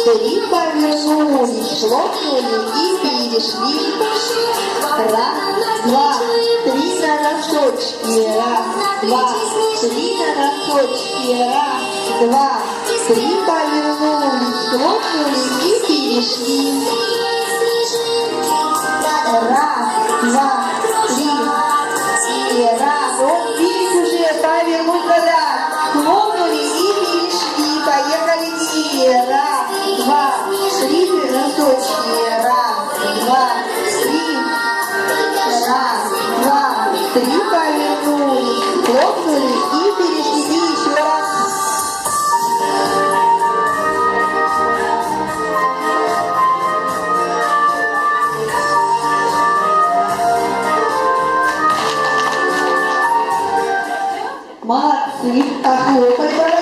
Три повернулись, хлопнули и перешли. Раз, два, три на носочки. Раз, два, три на носочки. Раз, два, три повернулись, хлопнули и перешли. Раз, два, три. И раз. Вот видите уже, повернуть назад. Хлопнули и перешли. Поехали теперь. Раз, два, три носочки. Раз, два, три. Раз, два, три повернули. Хлопнули и перешли. И еще раз. Молодцы, похлопали.